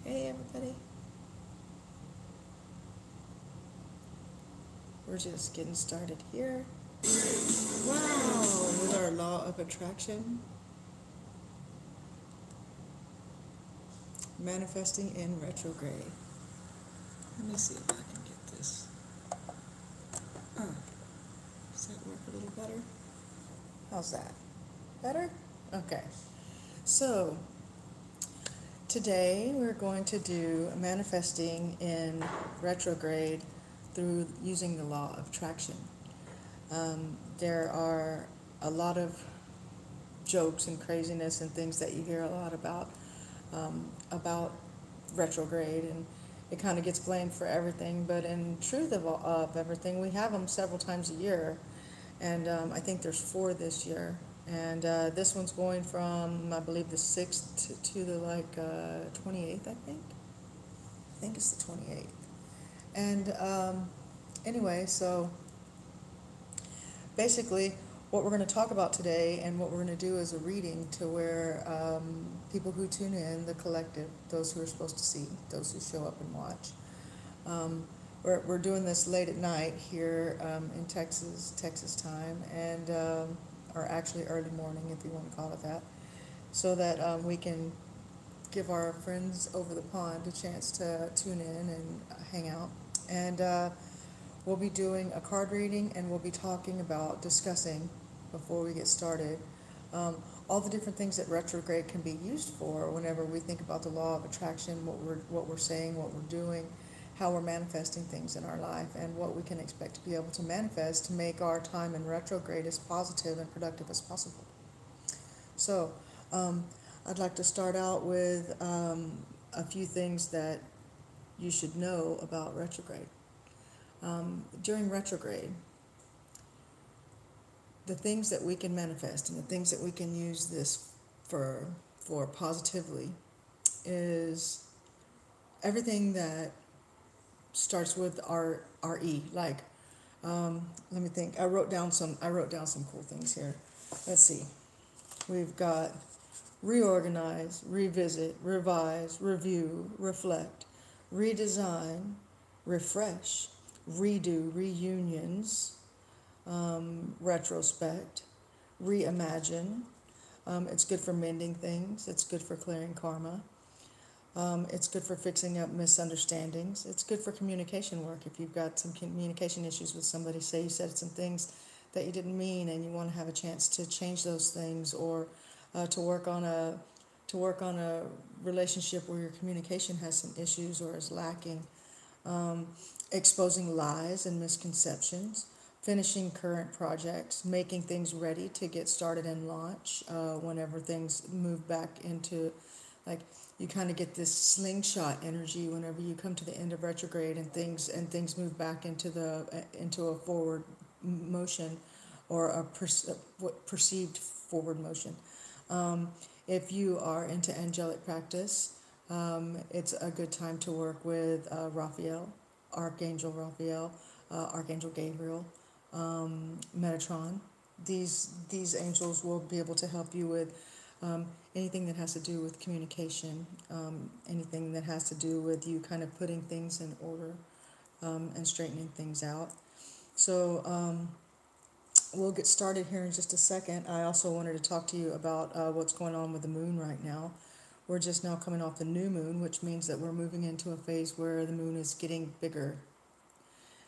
Hey everybody. We're just getting started here. Wow, with our law of attraction, manifesting in retrograde. Let me see if I can get this. Does that work a little better? How's that? Better? Okay. So, today we're going to do manifesting in retrograde through using the law of attraction. There are a lot of jokes and craziness and things that you hear a lot about retrograde, and it kind of gets blamed for everything. But in truth of everything, we have them several times a year, and I think there's 4 this year. And this one's going from, I believe, the 6th to the 28th. I think it's the 28th. And anyway, so basically, what we're going to talk about today and what we're going to do is a reading to where people who tune in, the collective, those who are supposed to see, those who show up and watch. We're doing this late at night here in Texas time, and or actually early morning, if you want to call it that, so that we can give our friends over the pond a chance to tune in and hang out. And we'll be doing a card reading, and we'll be talking about, discussing, before we get started, all the different things that retrograde can be used for whenever we think about the law of attraction, what we're saying, what we're doing, how we're manifesting things in our life, and what we can expect to be able to manifest to make our time in retrograde as positive and productive as possible. So, I'd like to start out with a few things that you should know about retrograde. During retrograde, the things that we can manifest and the things that we can use this for positively is everything that starts with RE. Like, let me think. I wrote down some cool things here. Let's see. We've got reorganize, revisit, revise, review, reflect, redesign, refresh, redo, reunions, retrospect, reimagine. It's good for mending things. It's good for clearing karma. It's good for fixing up misunderstandings. It's good for communication work. If you've got some communication issues with somebody, say you said some things that you didn't mean, and you want to have a chance to change those things, or to work on a relationship where your communication has some issues or is lacking. Exposing lies and misconceptions, finishing current projects, making things ready to get started and launch whenever things move back into, like, you kind of get this slingshot energy whenever you come to the end of retrograde, and things move back into a forward motion, or a perceived forward motion. If you are into angelic practice, it's a good time to work with Raphael, Archangel Raphael, Archangel Gabriel, Metatron. These angels will be able to help you with anything that has to do with communication, anything that has to do with you kind of putting things in order and straightening things out. So we'll get started here in just a second. I also wanted to talk to you about what's going on with the moon right now. We're just now coming off the new moon, which means that we're moving into a phase where the moon is getting bigger.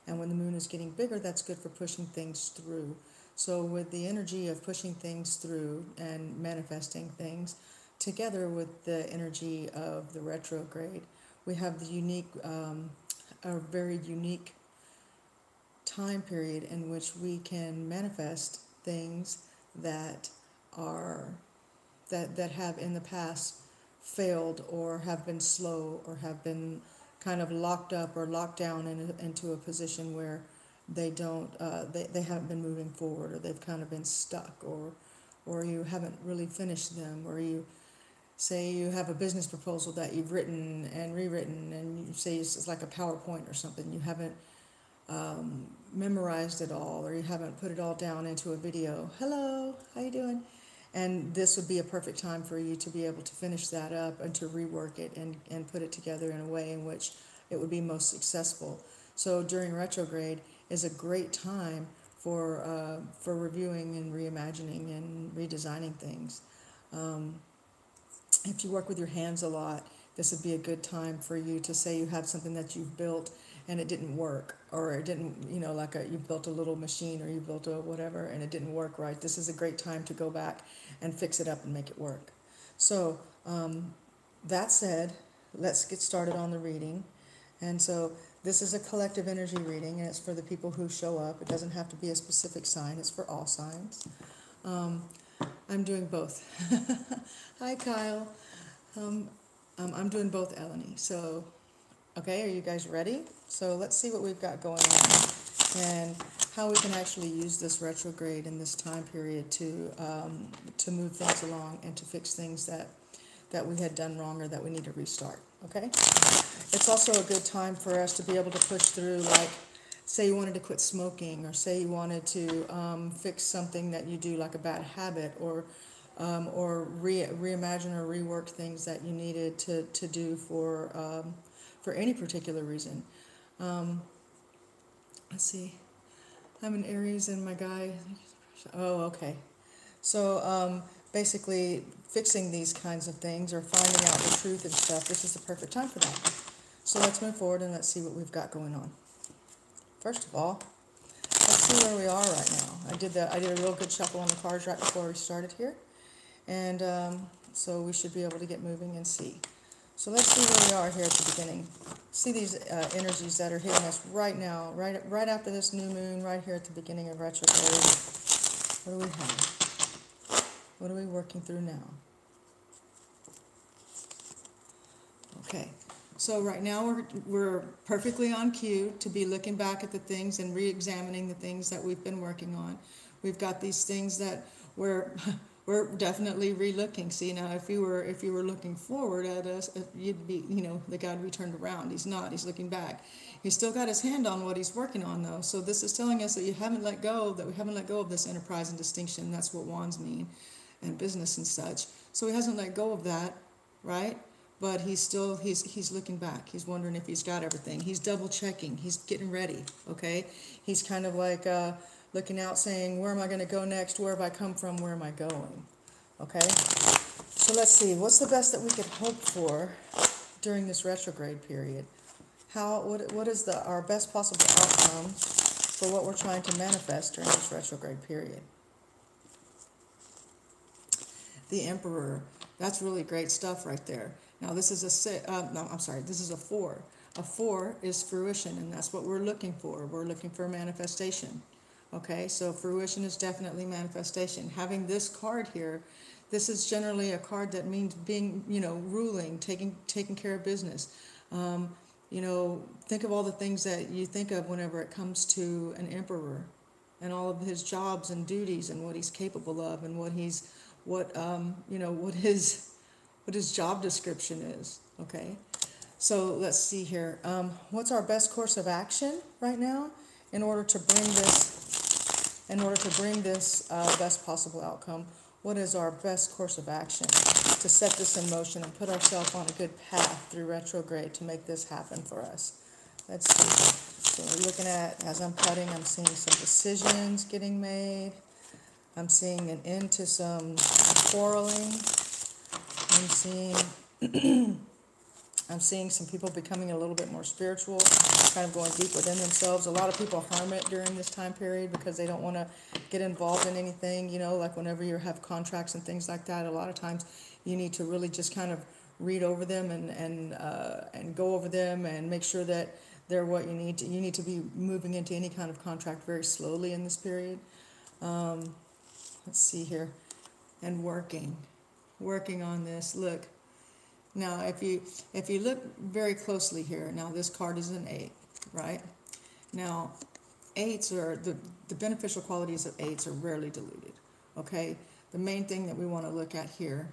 And when the moon is getting bigger, that's good for pushing things through. So with the energy of pushing things through and manifesting things, together with the energy of the retrograde, we have the a very unique time period in which we can manifest things that have in the past failed, or have been slow, or have been kind of locked up or locked down into a position where they haven't been moving forward, or they've kind of been stuck, or you haven't really finished them, or you say you have a business proposal that you've written and rewritten, and you say it's like a PowerPoint or something. You haven't memorized it all, or you haven't put it all down into a video. Hello, how you doing? And this would be a perfect time for you to be able to finish that up and to rework it and put it together in a way in which it would be most successful. So during retrograde is a great time for reviewing and reimagining and redesigning things. Um, if you work with your hands a lot, this would be a good time for you to say you have something that you've built and it didn't work, or it didn't, like you built a little machine or you built a whatever and it didn't work right. This is a great time to go back and fix it up and make it work. So, that said, let's get started on the reading. And so this is a collective energy reading, and it's for the people who show up. It doesn't have to be a specific sign, it's for all signs. Um, I'm doing both. Hi, Kyle. I'm doing both, Eleni. So, okay, are you guys ready? So let's see what we've got going on and how we can actually use this retrograde in this time period to move things along and to fix things that we had done wrong or that we need to restart. Okay? It's also a good time for us to be able to push through, like, say you wanted to quit smoking, or say you wanted to fix something that you do, like a bad habit, or reimagine or rework things that you needed to do for any particular reason. Let's see. I'm an Aries and my guy. Oh, okay. So basically, fixing these kinds of things or finding out the truth and stuff, this is the perfect time for that. So let's move forward and let's see what we've got going on. First of all, let's see where we are right now. I did a real good shuffle on the cards right before we started here. And so we should be able to get moving and see. So let's see where we are here at the beginning. See these energies that are hitting us right now, right after this new moon, right here at the beginning of retrograde. What do we have? What are we working through now? Okay, so right now we're perfectly on cue to be looking back at the things and re-examining the things that we've been working on. We've got these things that we're definitely re-looking. See, now if you were looking forward at us, you'd be, the guy would be turned around. He's not. He's looking back. He's still got his hand on what he's working on, though. So this is telling us that we haven't let go of this enterprise and distinction. That's what wands mean, and business and such. So he hasn't let go of that, right? But he's looking back. He's wondering if he's got everything. He's double checking. He's getting ready. Okay. He's kind of like looking out, saying, where am I going to go next? Where have I come from? Where am I going? Okay. So let's see. What's the best that we could hope for during this retrograde period? What is our best possible outcome for what we're trying to manifest during this retrograde period? The Emperor. That's really great stuff right there. Now this is this is a 4. A 4 is fruition, and that's what we're looking for. We're looking for manifestation. Okay, so fruition is definitely manifestation. Having this card here, this is generally a card that means being, ruling, taking care of business. Think of all the things that you think of whenever it comes to an emperor, and all of his jobs and duties and what he's capable of, and what his job description is. Okay, so let's see here. What's our best course of action right now in order to bring this best possible outcome? What is our best course of action to set this in motion and put ourselves on a good path through retrograde to make this happen for us? Let's see. So we're looking at, as I'm cutting, I'm seeing some decisions getting made. I'm seeing an end to some quarreling. I'm seeing some people becoming a little bit more spiritual, kind of going deep within themselves. A lot of people hermit during this time period because they don't want to get involved in anything, like whenever you have contracts and things like that, a lot of times you need to really just kind of read over them and go over them and make sure that they're what you need to. You need to be moving into any kind of contract very slowly in this period. Let's see here. And working on this. Look. Now, if you look very closely here, now this card is an 8, right? Now, 8s are, the beneficial qualities of 8s are rarely diluted, okay? The main thing that we want to look at here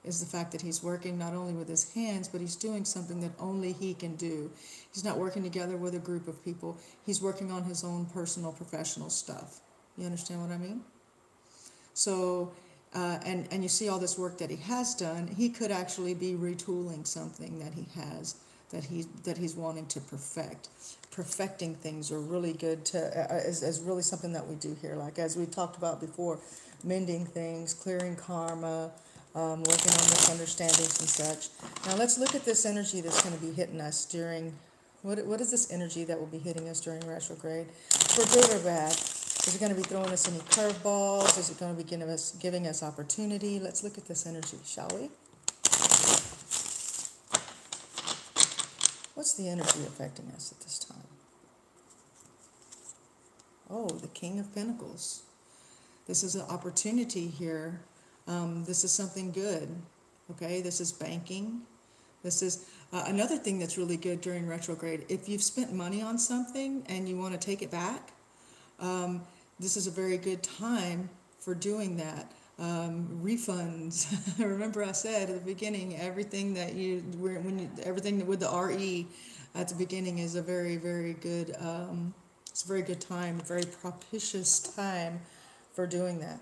is the fact that he's working not only with his hands, but he's doing something that only he can do. He's not working together with a group of people. He's working on his own personal, professional stuff. You understand what I mean? So and you see all this work that he has done, he could actually be retooling something that he has, that he's wanting to perfect. Perfecting things are really good to is really something that we do here. Like as we talked about before, mending things, clearing karma, working on misunderstandings and such. Now let's look at this energy that's going to be hitting us during. What is this energy that will be hitting us during retrograde, for good or bad? Is it going to be throwing us any curveballs? Is it going to be giving us opportunity? Let's look at this energy, shall we? What's the energy affecting us at this time? Oh, the King of Pentacles. This is an opportunity here. This is something good. Okay, this is banking. This is another thing that's really good during retrograde. If you've spent money on something and you want to take it back, this is a very good time for doing that. Refunds. Remember I said at the beginning, everything that everything with the RE at the beginning is a very, very good, it's a very good time, very propitious time for doing that.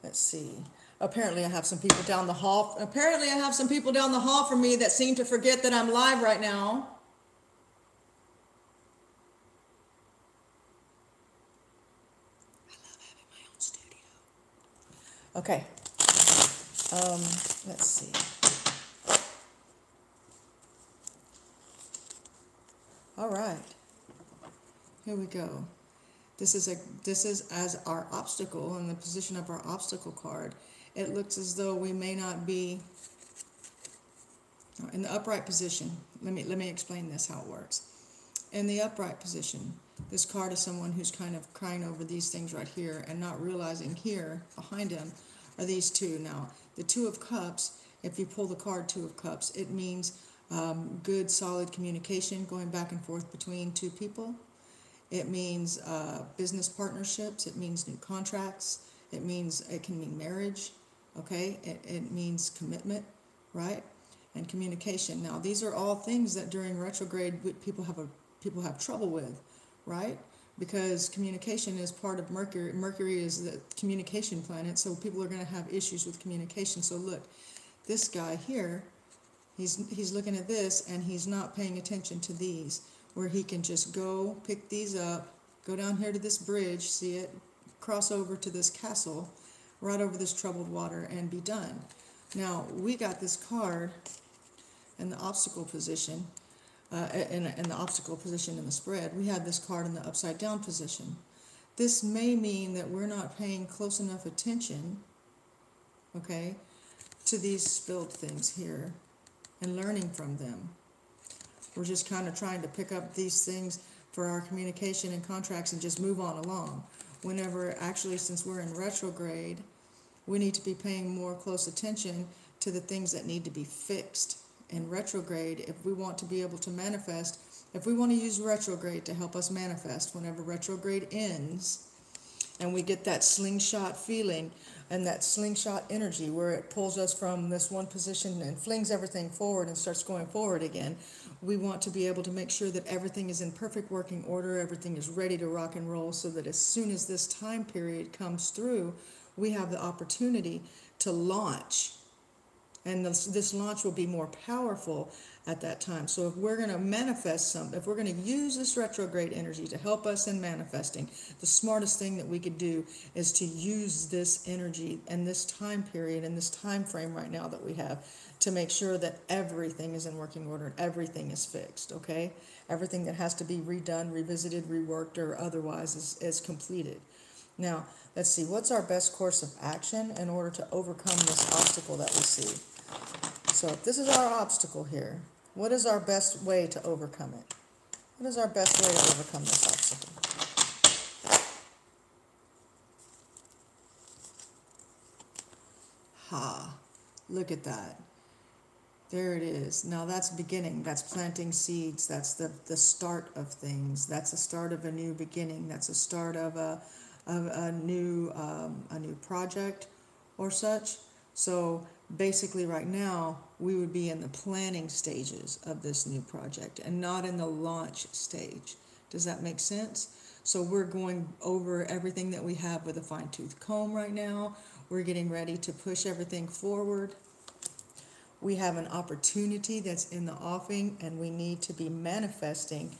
Let's see. Apparently I have some people down the hall. Apparently I have some people down the hall from me that seem to forget that I'm live right now. Okay, let's see. All right, here we go. This is as our obstacle, in the position of our obstacle card. It looks as though we may not be in the upright position. Let me explain this, how it works. In the upright position, this card is someone who's kind of crying over these things right here and not realizing here behind him are these two. Now, the Two of Cups, if you pull the card Two of Cups, it means good, solid communication going back and forth between two people. It means business partnerships. It means new contracts. It can mean marriage. Okay, it means commitment, right? And communication. Now, these are all things that during retrograde people have trouble with, right? Because communication is part of Mercury. Mercury is the communication planet, so people are going to have issues with communication. So look, this guy here, he's looking at this and he's not paying attention to these, where he can just go pick these up, go down here to this bridge, see it, cross over to this castle, right over this troubled water, and be done. Now, we got this card in the obstacle position, in the obstacle position in the spread. We have this card in the upside down position. This may mean that we're not paying close enough attention, okay, to these spilled things here and learning from them. We're just kind of trying to pick up these things for our communication and contracts and just move on along. Whenever, actually, since we're in retrograde, we need to be paying more close attention to the things that need to be fixed. In retrograde, if we want to be able to manifest, if we want to use retrograde to help us manifest, whenever retrograde ends and we get that slingshot feeling and that slingshot energy where it pulls us from this one position and flings everything forward and starts going forward again, we want to be able to make sure that everything is in perfect working order, everything is ready to rock and roll, so that as soon as this time period comes through, we have the opportunity to launch. And this launch will be more powerful at that time. So if we're going to manifest something, if we're going to use this retrograde energy to help us in manifesting, the smartest thing that we could do is to use this energy and this time period and this time frame right now that we have to make sure that everything is in working order and everything is fixed, okay? Everything that has to be redone, revisited, reworked, or otherwise is completed. Now, let's see, what's our best course of action in order to overcome this obstacle that we see? So if this is our obstacle here, what is our best way to overcome it? What is our best way to overcome this obstacle? Ha, look at that. There it is. Now that's beginning. That's planting seeds. That's the start of things. That's the start of a new beginning. That's the start of a new project or such. So basically right now we would be in the planning stages of this new project and not in the launch stage. Does that make sense? So we're going over everything that we have with a fine-tooth comb right now. We're getting ready to push everything forward. We have an opportunity that's in the offing, and we need to be manifesting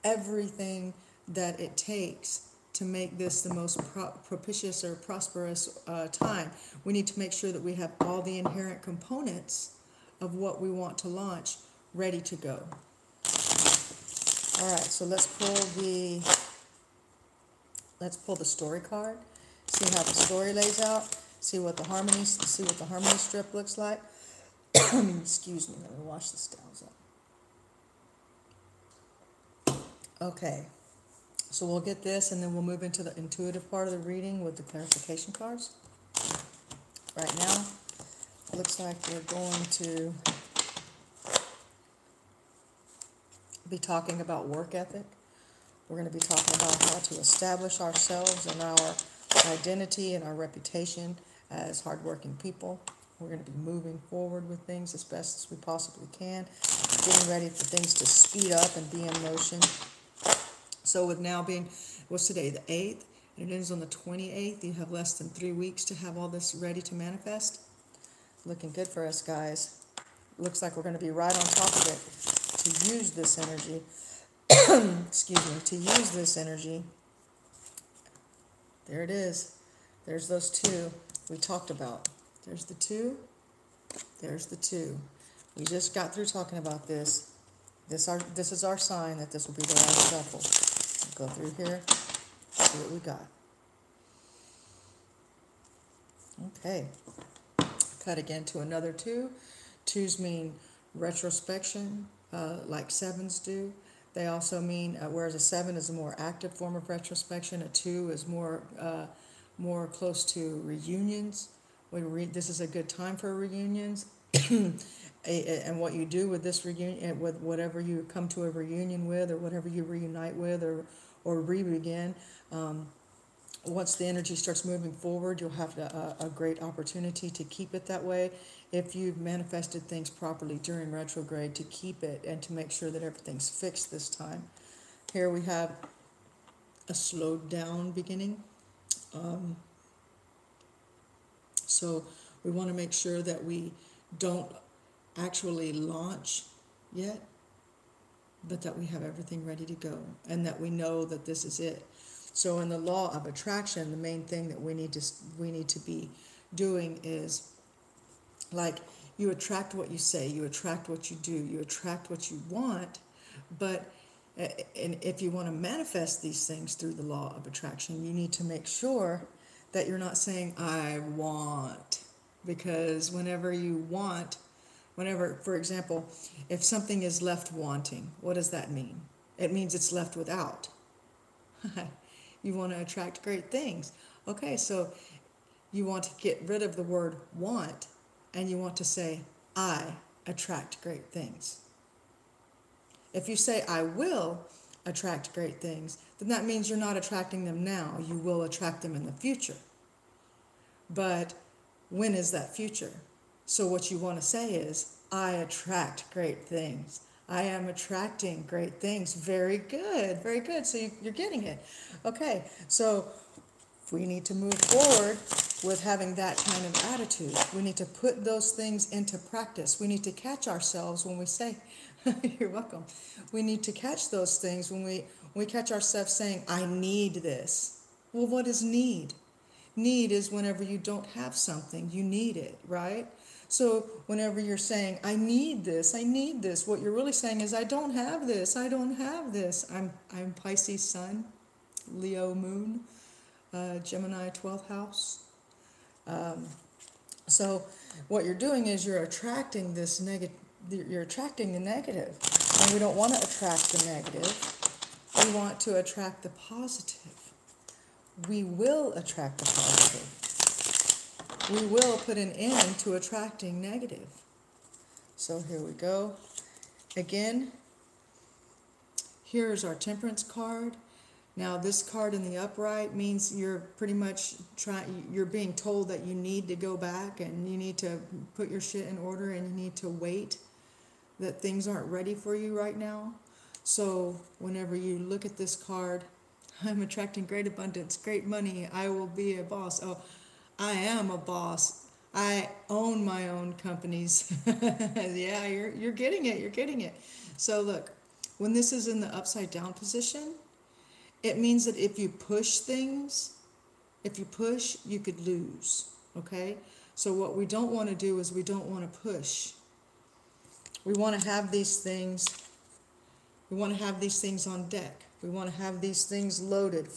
everything that it takes to make this the most propitious or prosperous time. We need to make sure that we have all the inherent components of what we want to launch ready to go. All right, so let's pull the story card, see how the story lays out, see what the harmony strip looks like. Excuse me, let me wash the styles up. Okay, so we'll get this, and then we'll move into the intuitive part of the reading with the clarification cards. Right now, it looks like we're going to be talking about work ethic. We're going to be talking about how to establish ourselves and our identity and our reputation as hardworking people. We're going to be moving forward with things as best as we possibly can, getting ready for things to speed up and be in motion. So with now being, what's today, the 8th, and it ends on the 28th, you have less than 3 weeks to have all this ready to manifest. Looking good for us, guys. Looks like we're going to be right on top of it to use this energy. Excuse me, to use this energy. There it is. There's those two we talked about. There's the two. There's the two. We just got through talking about this. This is our sign that this will be the last shuffle. Go through here, see what we got. Okay. Cut again to another two. Twos mean retrospection, like sevens do. They also mean, whereas a 7 is a more active form of retrospection, a 2 is more close to reunions. This is a good time for reunions. And what you do with this reunion, with whatever you come to a reunion with, or whatever you reunite with, or re-begin, once the energy starts moving forward, you'll have a great opportunity to keep it that way if you've manifested things properly during retrograde, to keep it and to make sure that everything's fixed this time. Here we have a slowed down beginning. So we want to make sure that we don't actually launch yet, but that we have everything ready to go and that we know that this is it. So in the law of attraction, the main thing that we need to be doing is, like, you attract what you say, you attract what you do, you attract what you want. But and if you want to manifest these things through the law of attraction, you need to make sure that you're not saying I want, because whenever, for example, if something is left wanting, what does that mean? It means it's left without. You want to attract great things. Okay, so you want to get rid of the word want, and you want to say, I attract great things. If you say, I will attract great things, then that means you're not attracting them now. You will attract them in the future. But when is that future? So what you want to say is, I attract great things. I am attracting great things. Very good, very good. So you're getting it. Okay, so we need to move forward with having that kind of attitude. We need to put those things into practice. We need to catch ourselves when we say, you're welcome. We need to catch those things when we catch ourselves saying, I need this. Well, what is need? Need is whenever you don't have something, you need it, right? So whenever you're saying, I need this, what you're really saying is, I don't have this, I don't have this. I'm Pisces Sun, Leo Moon, Gemini 12th house. So what you're doing is you're attracting this you're attracting the negative. And we don't want to attract the negative. We want to attract the positive. We will attract the positive. We will put an end to attracting negative. So here we go. Again, here's our Temperance card. Now this card in the upright means you're pretty much you're being told that you need to go back and you need to put your shit in order and you need to wait, that things aren't ready for you right now. So whenever you look at this card, I'm attracting great abundance, great money. I will be a boss. Oh, I am a boss. I own my own companies. Yeah, you're getting it. You're getting it. So look, when this is in the upside down position, it means that if you push things, if you push, you could lose. Okay? So what we don't want to do is we don't want to push. We want to have these things. We want to have these things on deck. We want to have these things loaded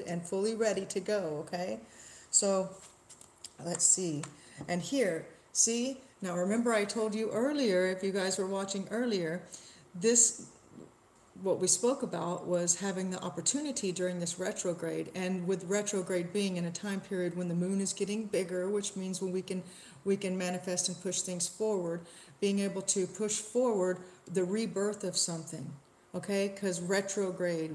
and fully ready to go, okay? So let's see. And here, see, now remember I told you earlier, if you guys were watching earlier, this, what we spoke about was having the opportunity during this retrograde, and with retrograde being in a time period when the moon is getting bigger, which means when we can manifest and push things forward, being able to push forward the rebirth of something, okay? Because retrograde,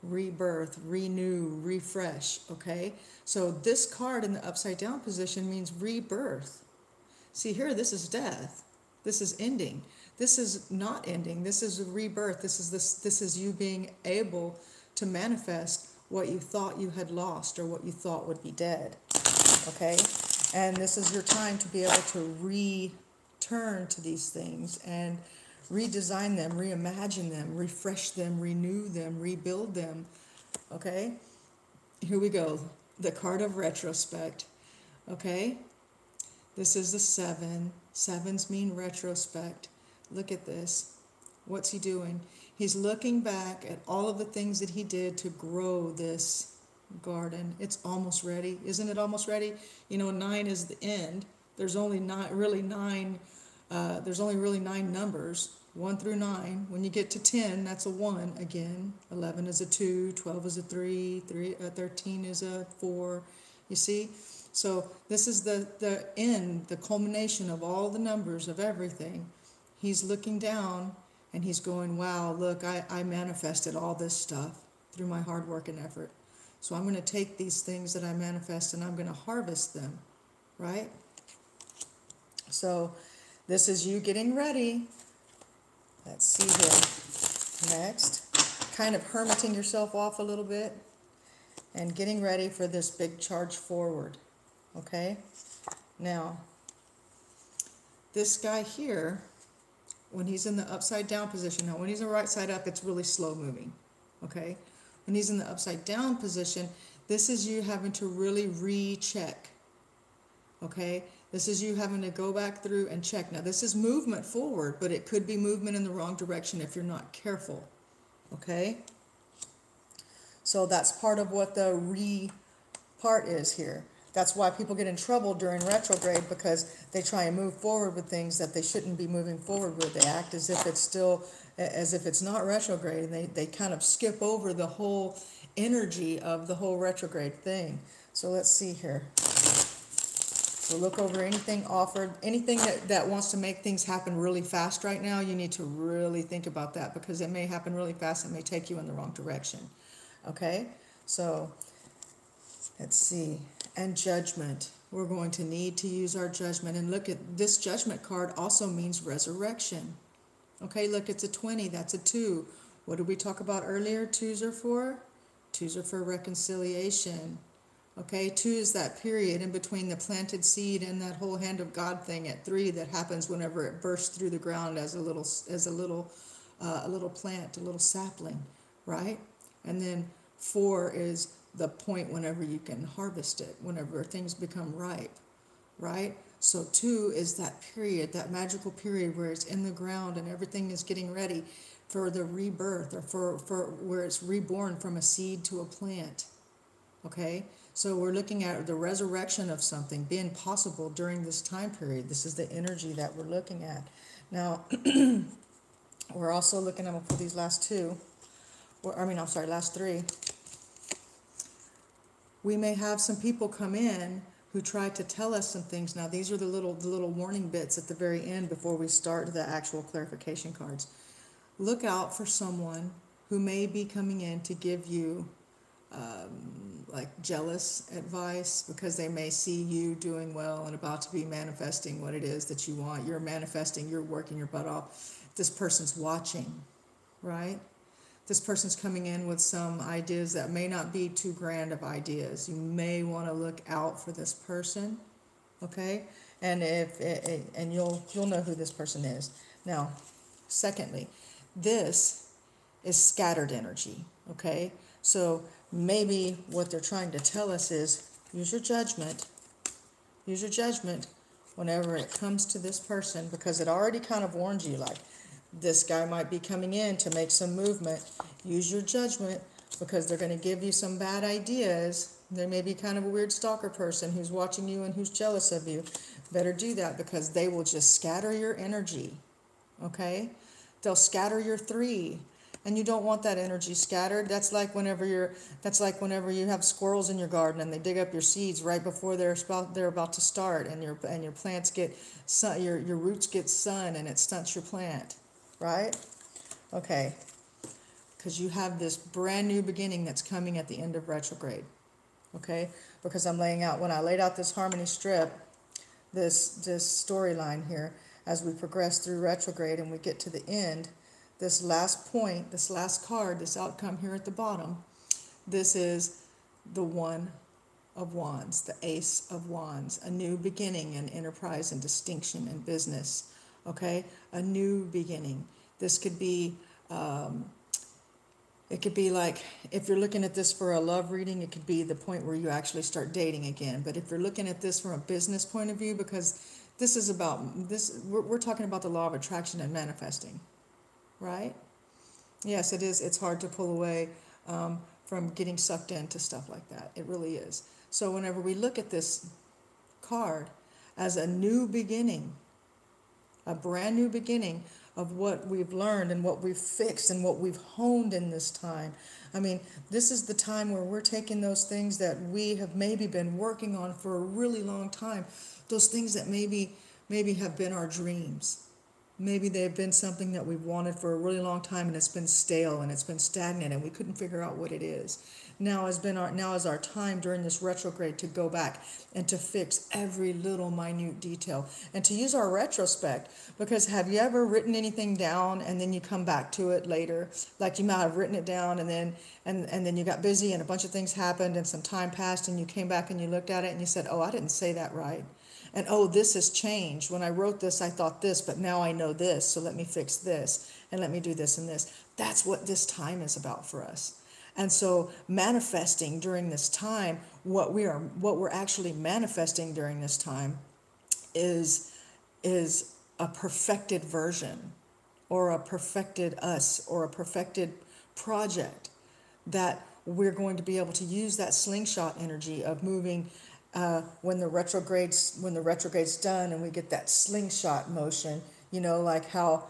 rebirth, renew, refresh, okay? So this card in the upside down position means rebirth. See here, this is death. This is ending. This is not ending. This is a rebirth. This is you being able to manifest what you thought you had lost or what you thought would be dead. Okay? And this is your time to be able to return to these things and redesign them, reimagine them, refresh them, renew them, rebuild them. Okay? Here we go. The card of retrospect. Okay? This is the 7. 7s mean retrospect. Look at this. What's he doing? He's looking back at all of the things that he did to grow this garden. It's almost ready. Isn't it almost ready? You know, 9 is the end. There's only really nine numbers, 1 through 9. When you get to 10, that's a 1 again. 11 is a 2, 12 is a 3, 13 is a 4. You see? So this is the end, the culmination of all the numbers of everything. He's looking down and he's going, wow, look, I manifested all this stuff through my hard work and effort. So I'm going to take these things that I manifest and I'm going to harvest them, right? So this is you getting ready. Let's see here. Next, kind of hermiting yourself off a little bit and getting ready for this big charge forward, okay? Now, this guy here, when he's in the upside down position, now when he's in the right side up, it's really slow moving, okay? When he's in the upside down position, this is you having to really recheck, okay? This is you having to go back through and check. Now this is movement forward, but it could be movement in the wrong direction if you're not careful, okay? So that's part of what the part is here. That's why people get in trouble during retrograde, because they try and move forward with things that they shouldn't be moving forward with. They act as if it's still, as if it's not retrograde, and they kind of skip over the whole energy of the whole retrograde thing. So let's see here. So look over anything offered, anything that wants to make things happen really fast right now, you need to really think about that, because it may happen really fast and may take you in the wrong direction. Okay, so let's see. And judgment. We're going to need to use our judgment. And look at this judgment card also means resurrection. Okay, look, it's a 20. That's a 2. What did we talk about earlier? 2s are for? 2s are for reconciliation. Okay, 2 is that period in between the planted seed and that whole hand of God thing at 3 that happens whenever it bursts through the ground as a little plant, a little sapling, right? And then 4 is the point whenever you can harvest it, whenever things become ripe, right? So 2 is that period, that magical period where it's in the ground and everything is getting ready for the rebirth, or for where it's reborn from a seed to a plant, okay? So we're looking at the resurrection of something being possible during this time period. This is the energy that we're looking at. Now, we're also looking, I'm going to put these last 2, last 3. We may have some people come in who try to tell us some things. Now, these are the little warning bits at the very end before we start the actual clarification cards. Look out for someone who may be coming in to give you like jealous advice, because they may see you doing well and about to be manifesting what it is that you want. You're manifesting, you're working your butt off. This person's watching, right? this person's coming in with some ideas that may not be too grand of ideas. You may want to look out for this person, okay? And and you'll know who this person is. Now, secondly, this is scattered energy, okay? So maybe what they're trying to tell us is use your judgment. Use your judgment whenever it comes to this person, because it already kind of warned you, like, this guy might be coming in to make some movement. Use your judgment, because they're going to give you some bad ideas. There may be kind of a weird stalker person who's watching you and who's jealous of you. Better do that, because they will just scatter your energy, okay? They'll scatter your three, and you don't want that energy scattered. That's like whenever you have squirrels in your garden and they dig up your seeds right before they're about to start, and your plants get sun, your roots get sun, and it stunts your plant, right? Okay, because you have this brand new beginning that's coming at the end of retrograde, okay? Because I'm laying out, when I laid out this harmony strip, this storyline here, as we progress through retrograde and we get to the end, this last point, this last card, this outcome here at the bottom, this is the One of Wands, the Ace of Wands, a new beginning in enterprise and distinction in business, okay? A new beginning. This could be, it could be like, if you're looking at this for a love reading, it could be the point where you actually start dating again. But if you're looking at this from a business point of view, because this is about, we're talking about the law of attraction and manifesting, right? Yes, it is. It's hard to pull away from getting sucked into stuff like that. It really is. So whenever we look at this card as a new beginning, a brand new beginning of what we've learned and what we've fixed and what we've honed in this time. I mean, this is the time where we're taking those things that we have maybe been working on for a really long time, those things that maybe have been our dreams. Maybe they've been something that we've wanted for a really long time, and it's been stale and it's been stagnant and we couldn't figure out what it is. Now is our time during this retrograde to go back and to fix every little minute detail and to use our retrospect. Because have you ever written anything down and then you come back to it later? Like, you might have written it down and then you got busy and a bunch of things happened and some time passed, and you came back and you looked at it and you said, oh, I didn't say that right. And oh, this has changed. When I wrote this, I thought this, but now I know this, so let me fix this and let me do this and this. That's what this time is about for us. And so manifesting during this time, what we're actually manifesting during this time is a perfected version, or a perfected us, or a perfected project that we're going to be able to use that slingshot energy of moving when the retrograde's done and we get that slingshot motion, like how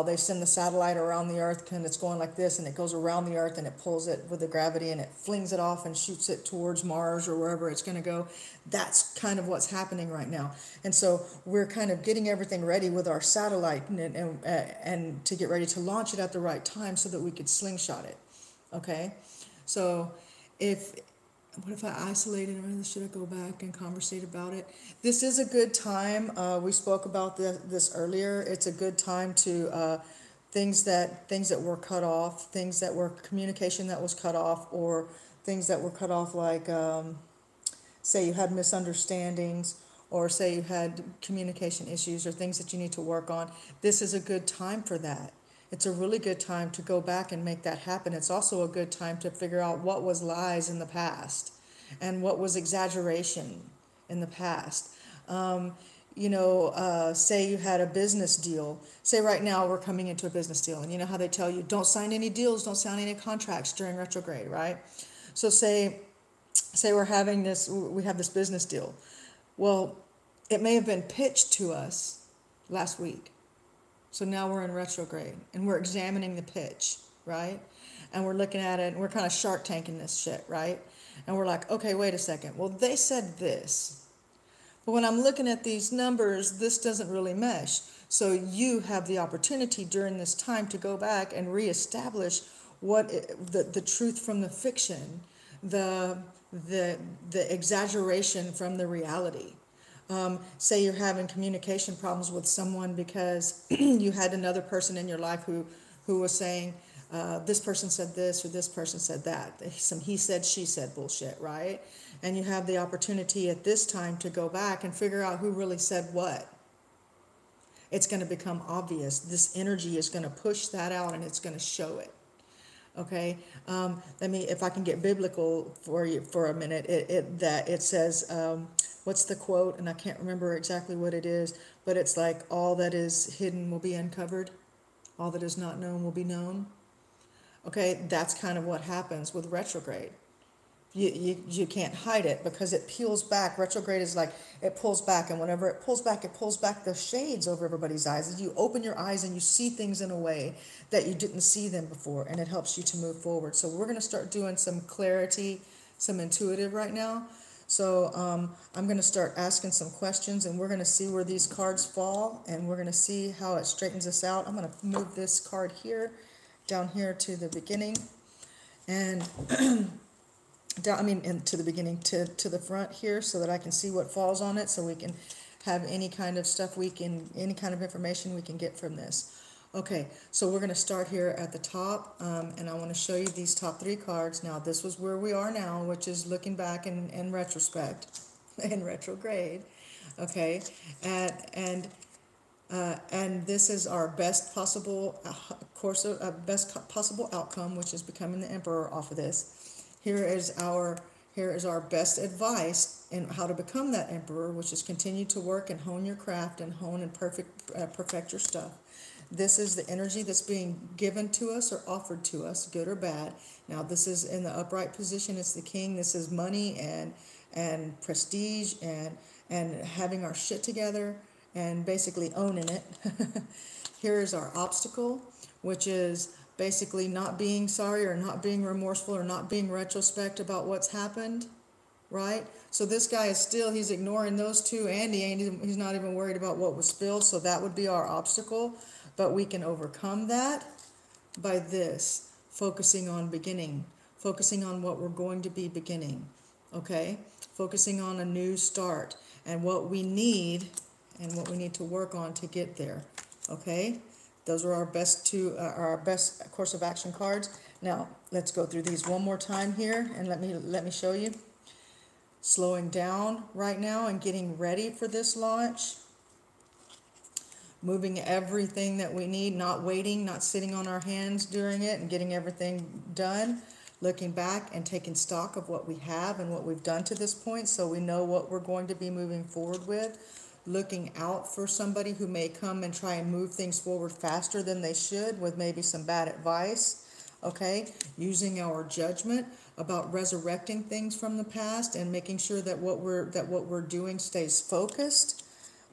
they send the satellite around the earth, and it's going like this, and it goes around the earth and it pulls it with the gravity and it flings it off and shoots it towards Mars or wherever it's going to go. That's kind of what's happening right now. And so we're kind of getting everything ready with our satellite and to get ready to launch it at the right time so that we could slingshot it. Okay? So what if I isolated it? Should I go back and conversate about it? This is a good time. We spoke about this earlier. It's a good time to things that were cut off, things that were communication that was cut off, or things that were cut off, like say you had misunderstandings, or say you had communication issues, or things that you need to work on. This is a good time for that. It's a really good time to go back and make that happen. It's also a good time to figure out what was lies in the past and what was exaggeration in the past. Say you had a business deal. Say right now we're coming into a business deal, and you know how they tell you, don't sign any deals, don't sign any contracts during retrograde, right? So say we have this business deal. Well, it may have been pitched to us last week. So now we're in retrograde and we're examining the pitch, right? And we're looking at it and we're kind of Shark Tanking this shit, right? And we're like, okay, wait a second. Well, they said this. But when I'm looking at these numbers, this doesn't really mesh. So you have the opportunity during this time to go back and reestablish the truth from the fiction, the exaggeration from the reality. Say you're having communication problems with someone because you had another person in your life who was saying, this person said this or this person said that. Some he said, she said bullshit, right? And you have the opportunity at this time to go back and figure out who really said what. It's going to become obvious. This energy is going to push that out and it's going to show it. Okay, let me, if I can get biblical for you for a minute, it says, what's the quote? And I can't remember exactly what it is, but it's like, all that is hidden will be uncovered. All that is not known will be known. Okay, that's kind of what happens with retrograde. You can't hide it because it peels back. Retrograde is like, it pulls back, and whenever it pulls back the shades over everybody's eyes. You open your eyes and you see things in a way that you didn't see them before, and it helps you to move forward. So we're going to start doing some clarity, some intuitive right now. So I'm going to start asking some questions, and we're going to see where these cards fall, and we're going to see how it straightens us out. I'm going to move this card here, down here to the beginning, and into the beginning to the front here, so that I can see what falls on it, so we can have any kind of stuff any kind of information we can get from this. Okay, so we're going to start here at the top, and I want to show you these top 3 cards. Now, this was where we are now, which is looking back in retrospect, in retrograde. Okay, and this is our best possible best possible outcome, which is becoming the emperor off of this. Here is our best advice in how to become that emperor, which is continue to work and hone your craft and hone and perfect your stuff. This is the energy that's being given to us or offered to us, good or bad. Now, this is in the upright position. It's the king. This is money and prestige and having our shit together and basically owning it. Here is our obstacle, which is basically not being sorry or not being remorseful or not being retrospect about what's happened, right? So this guy is still, he's ignoring those two, and he's not even worried about what was spilled, so that would be our obstacle. But we can overcome that by this, focusing on beginning, focusing on what we're going to be beginning, okay? Focusing on a new start and what we need to work on to get there, okay? Those are our best course of action cards. Now, let's go through these one more time here, and let me show you. Slowing down right now and getting ready for this launch. Moving everything that we need, not waiting, not sitting on our hands during it, and getting everything done. Looking back and taking stock of what we have and what we've done to this point, so we know what we're going to be moving forward with. Looking out for somebody who may come and try and move things forward faster than they should with maybe some bad advice, okay? Using our judgment about resurrecting things from the past and making sure that what we're doing stays focused,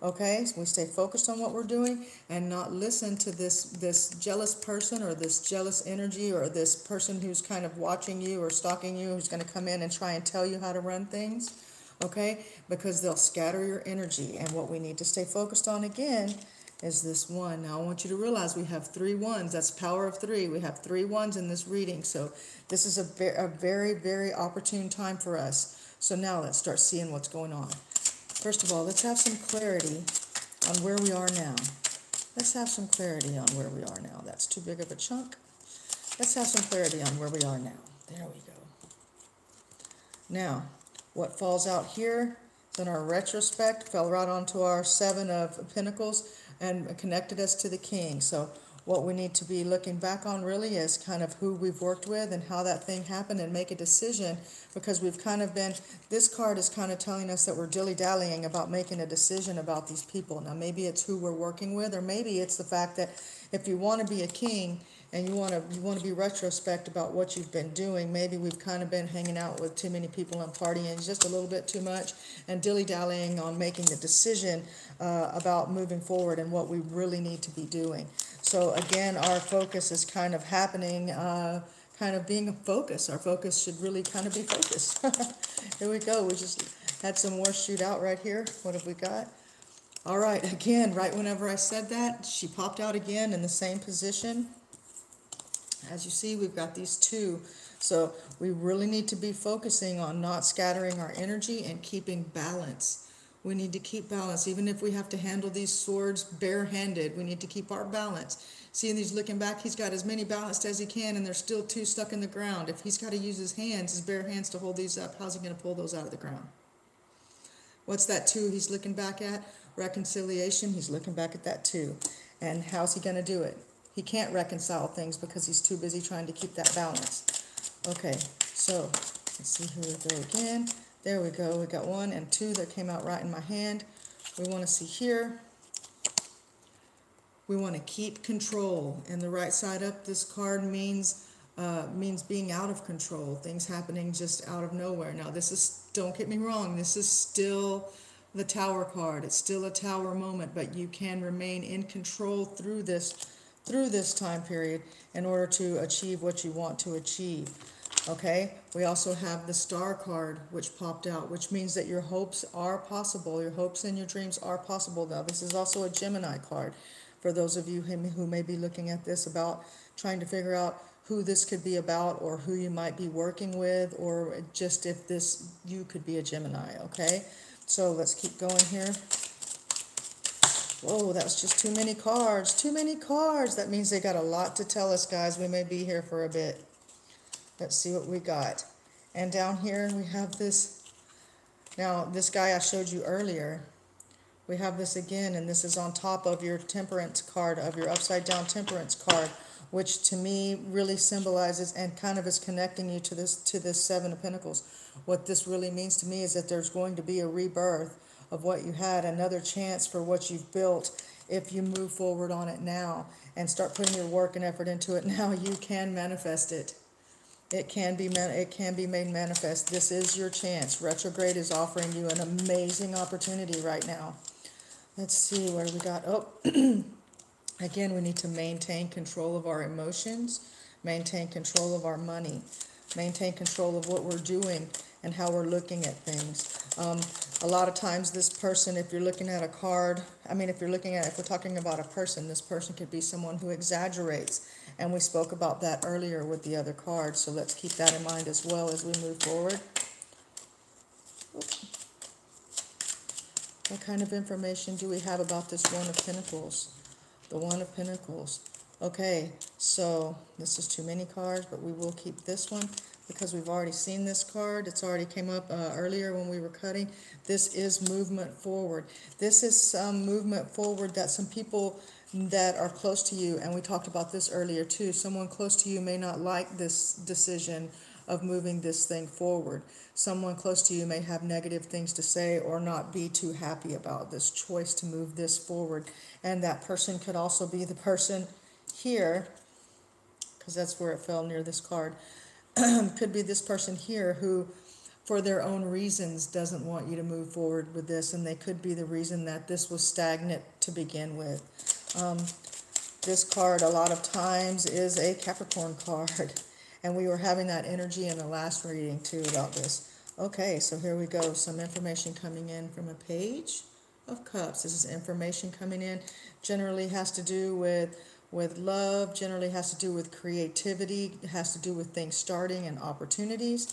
okay? So we stay focused on what we're doing and not listen to this jealous person or this jealous energy or this person who's kind of watching you or stalking you, who's going to come in and try and tell you how to run things. Okay, because they'll scatter your energy, and what we need to stay focused on again is this one. Now I want you to realize we have 3 ones. That's power of 3. We have 3 ones in this reading, so this is a very, very opportune time for us. So now let's start seeing what's going on. First of all, let's have some clarity on where we are now. Let's have some clarity on where we are now. That's too big of a chunk. Let's have some clarity on where we are now. There we go. Now, what falls out here is in our retrospect, fell right onto our 7 of Pentacles and connected us to the King. So what we need to be looking back on really is kind of who we've worked with and how that thing happened, and make a decision, because we've kind of been, this card is kind of telling us that we're dilly-dallying about making a decision about these people. Now maybe it's who we're working with, or maybe it's the fact that if you want to be a king and you want to be retrospect about what you've been doing, maybe we've kind of been hanging out with too many people and partying just a little bit too much, and dilly-dallying on making the decision about moving forward and what we really need to be doing. So again, our focus is kind of happening, kind of being a focus. Our focus should really kind of be focused. Here we go. We just had some more shoot out right here. What have we got? All right, again, right whenever I said that, she popped out again in the same position. As you see, we've got these 2. So we really need to be focusing on not scattering our energy and keeping balance. We need to keep balance. Even if we have to handle these swords barehanded, we need to keep our balance. See, and he's looking back, he's got as many balanced as he can, and there's still two stuck in the ground. If he's got to use his hands, his bare hands to hold these up, how's he going to pull those out of the ground? What's that two he's looking back at? Reconciliation. He's looking back at that two. And how's he going to do it? He can't reconcile things because he's too busy trying to keep that balance. Okay, so let's see, here we go again. There we go. We got 1 and 2 that came out right in my hand. We want to see here. We want to keep control. And the right side up, this card means being out of control. Things happening just out of nowhere. Now, this is, don't get me wrong, this is still the Tower card. It's still a Tower moment, but you can remain in control through this time period in order to achieve what you want to achieve. Okay, we also have the Star card, which popped out, which means that your hopes are possible. Your hopes and your dreams are possible. Now, this is also a Gemini card. For those of you who may be looking at this about trying to figure out who this could be about, or who you might be working with, or just if you could be a Gemini, okay? So let's keep going here. Whoa, that was just too many cards. Too many cards. That means they got a lot to tell us, guys. We may be here for a bit. Let's see what we got. And down here we have this. Now, this guy I showed you earlier, we have this again, and this is on top of your Temperance card, of your upside down Temperance card, which to me really symbolizes and kind of is connecting you to this Seven of Pentacles. What this really means to me is that there's going to be a rebirth of what you had, another chance for what you've built. If you move forward on it now and start putting your work and effort into it now, you can manifest it. It can be made manifest. This is your chance. Retrograde is offering you an amazing opportunity right now. Let's see where we got. Oh, again, we need to maintain control of our emotions, maintain control of our money, maintain control of what we're doing and how we're looking at things. A lot of times this person, if you're looking at a card, if we're talking about a person, this person could be someone who exaggerates. And we spoke about that earlier with the other card. So let's keep that in mind as well as we move forward. What kind of information do we have about this One of Pentacles? The One of Pentacles. Okay, so this is too many cards, but we will keep this one because we've already seen this card. It's already came up earlier when we were cutting. This is movement forward. This is some movement forward that some people that are close to you, and we talked about this earlier too, someone close to you may not like this decision of moving this thing forward. Someone close to you may have negative things to say or not be too happy about this choice to move this forward. And that person could also be the person here, because that's where it fell near this card, could be this person here who, for their own reasons, doesn't want you to move forward with this, and they could be the reason that this was stagnant to begin with. This card a lot of times is a Capricorn card, and we were having that energy in the last reading too about this. Okay, so here we go. Some information coming in from a Page of Cups. This is information coming in. Generally has to do with love, generally has to do with creativity, has to do with things starting and opportunities,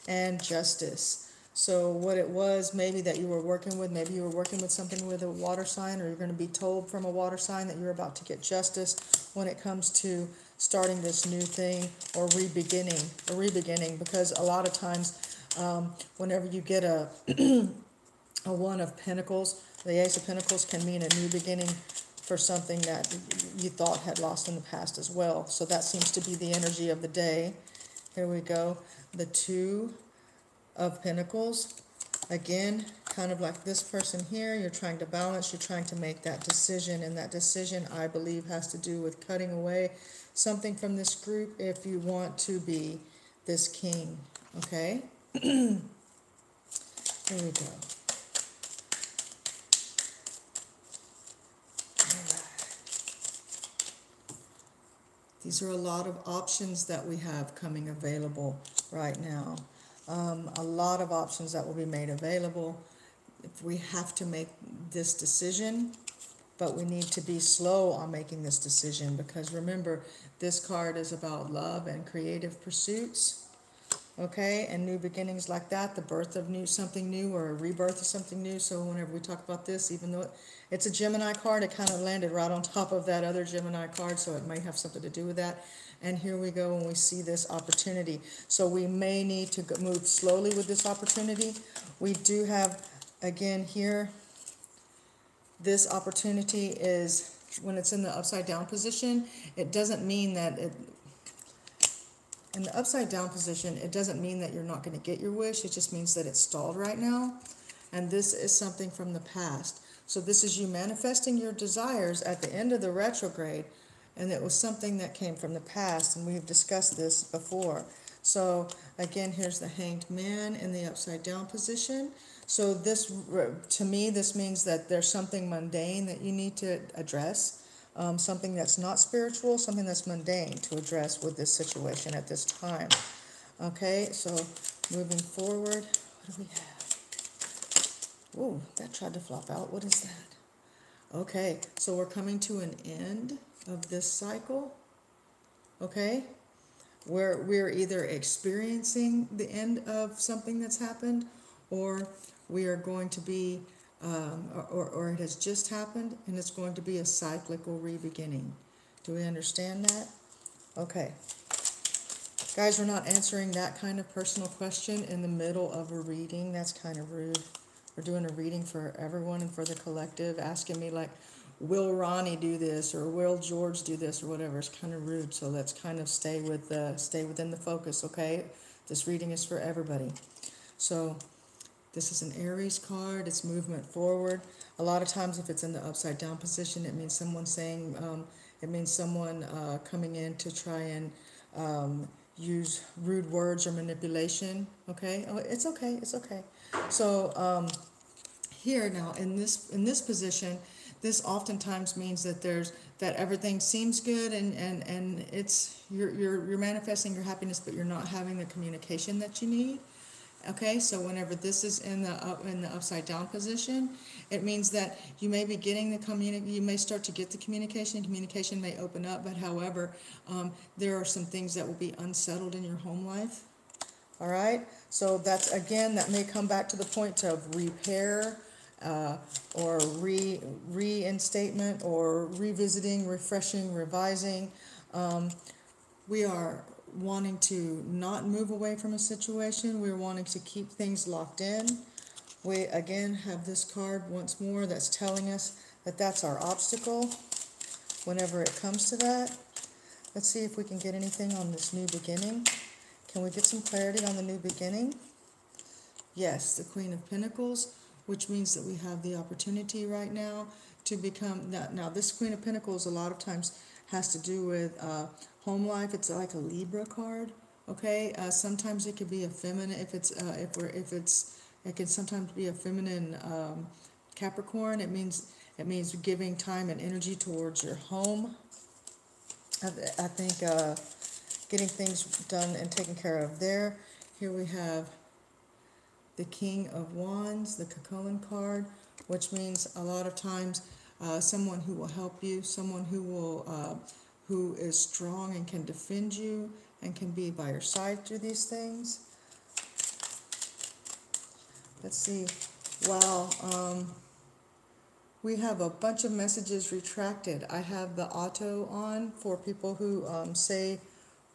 and justice. So what it was maybe that you were working with, maybe you were working with something with a water sign, or you're going to be told from a water sign that you're about to get justice when it comes to starting this new thing or rebeginning, because a lot of times whenever you get a One of Pentacles, the Ace of Pentacles can mean a new beginning for something that you thought had lost in the past as well. So that seems to be the energy of the day. Here we go. The Two of Pentacles. Again, kind of like this person here, you're trying to balance, you're trying to make that decision, and that decision, I believe, has to do with cutting away something from this group if you want to be this king, okay? Here we go. These are a lot of options that we have coming available right now. A lot of options that will be made available. If we have to make this decision, but we need to be slow on making this decision, because remember, this card is about love and creative pursuits. okay, and new beginnings like that, the birth of something new, or a rebirth of something new. So whenever we talk about this, even though it's a Gemini card, it kind of landed right on top of that other Gemini card, so it may have something to do with that. And here we go when we see this opportunity. So we may need to move slowly with this opportunity. We do have, again here, this opportunity is, when it's in the upside down position, it doesn't mean that in the upside down position, it doesn't mean that you're not going to get your wish. It just means that it's stalled right now. And this is something from the past. So this is you manifesting your desires at the end of the retrograde. And it was something that came from the past. And we've discussed this before. So again, here's the Hanged Man in the upside down position. So this, to me, this means that there's something mundane that you need to address. Something that's not spiritual, something that's mundane to address with this situation at this time. Okay, so moving forward, what do we have? Ooh, that tried to flop out. What is that? Okay, so we're coming to an end of this cycle. Okay, where we're either experiencing the end of something that's happened, or we are going to be or it has just happened, and it's going to be a cyclical re-beginning. Do we understand that? Okay. Guys, we're not answering that kind of personal question in the middle of a reading. That's kind of rude. We're doing a reading for everyone and for the collective, asking me like, will Ronnie do this, or will George do this, or whatever. It's kind of rude, so let's kind of stay within the focus, okay? This reading is for everybody. So this is an Aries card. It's movement forward. A lot of times if it's in the upside down position, it means someone saying, coming in to try and use rude words or manipulation. Okay? Oh, it's okay. It's okay. So here now in this position, this oftentimes means that that everything seems good, and it's you're manifesting your happiness, but you're not having the communication that you need. Okay, so whenever this is in the upside down position, it means that you may be getting you may start to get the communication may open up, but however, there are some things that will be unsettled in your home life. All right, so that may come back to the point of repair, or reinstatement, or revisiting, refreshing, revising. We are wanting to not move away from a situation. We're wanting to keep things locked in. We again have this card once more that's telling us that that's our obstacle whenever it comes to that. Let's see if we can get anything on this new beginning. Can we get some clarity on the new beginning? Yes, the Queen of Pentacles, which means that we have the opportunity right now to become that. Now this Queen of Pentacles a lot of times has to do with home life. It's like a Libra card. Okay, sometimes it could be a feminine. It can sometimes be a feminine Capricorn. It means giving time and energy towards your home. I think getting things done and taken care of there. Here we have the King of Wands, the Cucullin card, which means a lot of times someone who will help you, someone who is strong and can defend you and can be by your side through these things. Let's see. Wow. We have a bunch of messages retracted. I have the auto on for people who say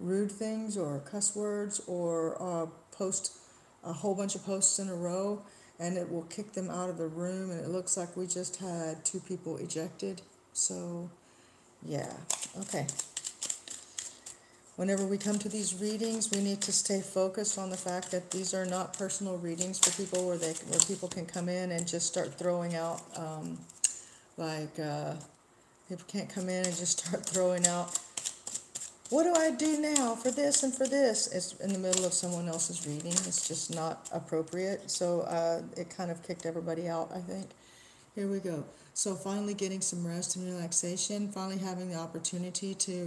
rude things or cuss words, or post a whole bunch of posts in a row, and it will kick them out of the room. And it looks like we just had 2 people ejected. So yeah, okay. Whenever we come to these readings, we need to stay focused on the fact that these are not personal readings for people where people can come in and just start throwing out, people can't come in and just start throwing out, what do I do now for this and for this? It's in the middle of someone else's reading. It's just not appropriate. So it kind of kicked everybody out, I think. Here we go. So finally getting some rest and relaxation, finally having the opportunity to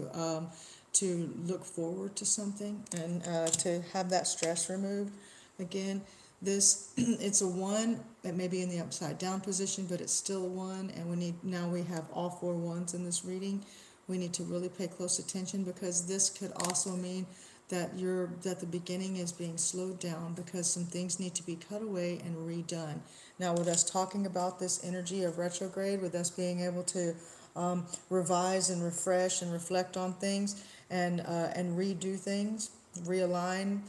look forward to something and to have that stress removed. Again, it's a 1. It may be in the upside down position, but it's still a 1, and now we have all 4 ones in this reading. We need to really pay close attention, because this could also mean that the beginning is being slowed down because some things need to be cut away and redone. Now, with us talking about this energy of retrograde, with us being able to revise and refresh and reflect on things and redo things, realign.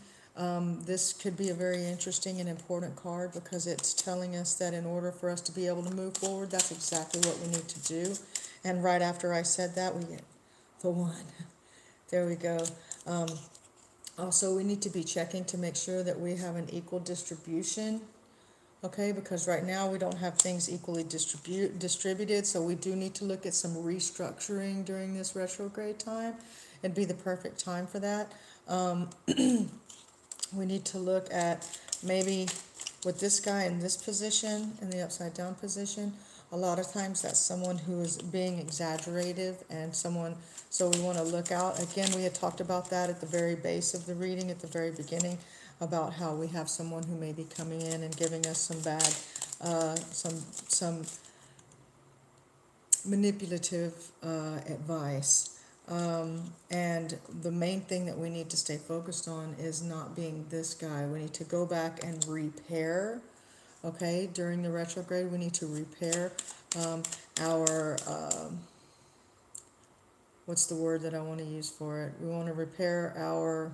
This could be a very interesting and important card because it's telling us that in order for us to be able to move forward, that's exactly what we need to do. And right after I said that, we get the one. There we go. Also, we need to be checking to make sure that we have an equal distribution. Okay, because right now we don't have things equally distributed, so we do need to look at some restructuring during this retrograde time. It'd be the perfect time for that. We need to look at maybe with this guy in this position, in the upside down position, a lot of times that's someone who is being exaggerative and someone, so we want to look out. Again, we had talked about that at the very base of the reading, at the very beginning, about how we have someone who may be coming in and giving us some bad, some manipulative advice. And the main thing that we need to stay focused on is not being this guy. We need to go back and repair. Okay, during the retrograde, we need to repair our, what's the word that I want to use for it? We want to repair our,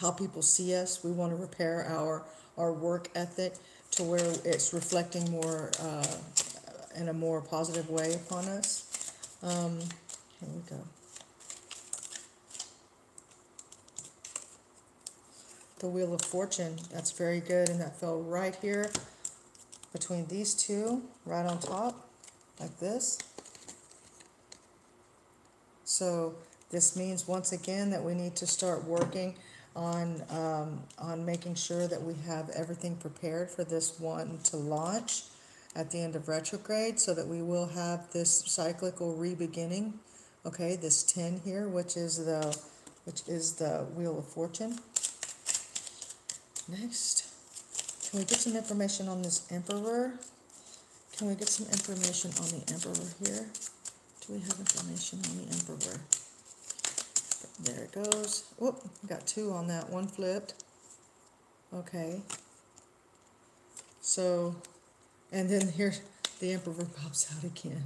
how people see us. We want to repair our work ethic to where it's reflecting more in a more positive way upon us. Here we go. The Wheel of Fortune, that's very good, and that fell right here between these two, right on top, like this. So this means once again that we need to start working on making sure that we have everything prepared for this one to launch at the end of retrograde, so that we will have this cyclical re-beginning. Okay, this 10 here, which is the Wheel of Fortune. Next, can we get some information on this Emperor? Can we get some information on the Emperor here? Do we have information on the Emperor? There it goes. Whoop, got two on that, one flipped. Okay. So, and then here the Emperor pops out again.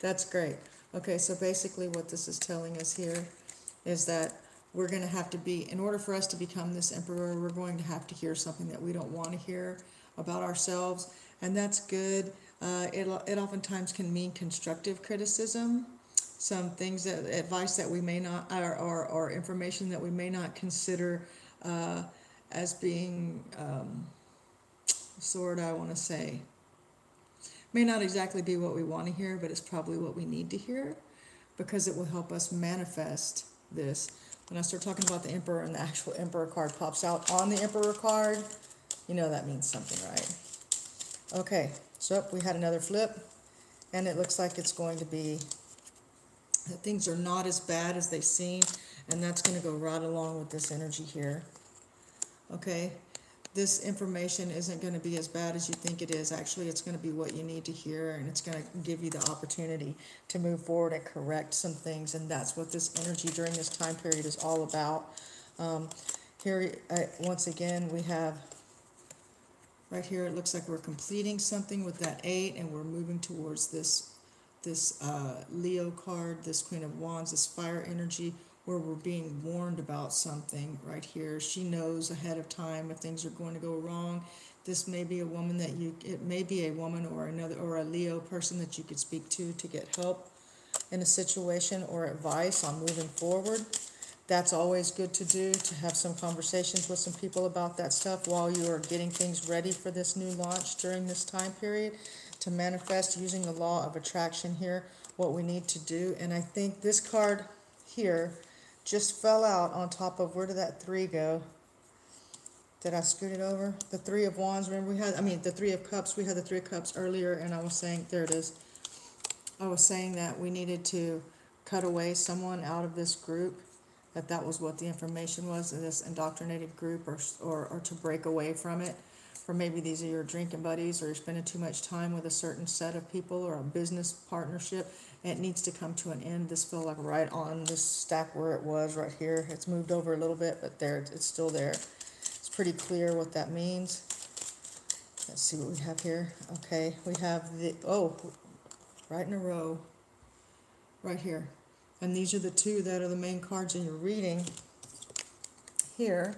That's great. Okay, so basically what this is telling us here is that we're going to have to be, in order for us to become this Emperor, we're going to have to hear something that we don't want to hear about ourselves, and that's good. It oftentimes can mean constructive criticism, some things that, advice that we may not, or information that we may not consider as being, what's the word I want to say? May not exactly be what we want to hear, but it's probably what we need to hear, because it will help us manifest this. When I start talking about the Emperor and the actual Emperor card pops out on the Emperor card, you know that means something, right? Okay, so we had another flip, and it looks like it's going to be that things are not as bad as they seem, and that's going to go right along with this energy here. Okay, this information isn't going to be as bad as you think it is. Actually, it's going to be what you need to hear, and it's going to give you the opportunity to move forward and correct some things, and that's what this energy during this time period is all about. Here, once again, we have right here, it looks like we're completing something with that 8, and we're moving towards this Leo card, this Queen of Wands, this fire energy, where we're being warned about something right here. She knows ahead of time if things are going to go wrong. This may be a woman that it may be a woman or a Leo person that you could speak to get help in a situation or advice on moving forward. That's always good to do, to have some conversations with some people about that stuff while you are getting things ready for this new launch during this time period, to manifest using the law of attraction here, what we need to do. And I think this card here just fell out on top of, where did that 3 go? Did I scoot it over? The 3 of Wands, remember the 3 of Cups, we had the 3 of Cups earlier, and I was saying, there it is. I was saying that we needed to cut away someone out of this group, that was what the information was, in this indoctrinated group, or to break away from it. for maybe these are your drinking buddies, or you're spending too much time with a certain set of people, or a business partnership, and it needs to come to an end. This feel like right on this stack where it was right here. It's moved over a little bit, but there, it's still there. It's pretty clear what that means. Let's see what we have here. Okay, we have the, oh, right in a row, right here. And these are the two that are the main cards in your reading here,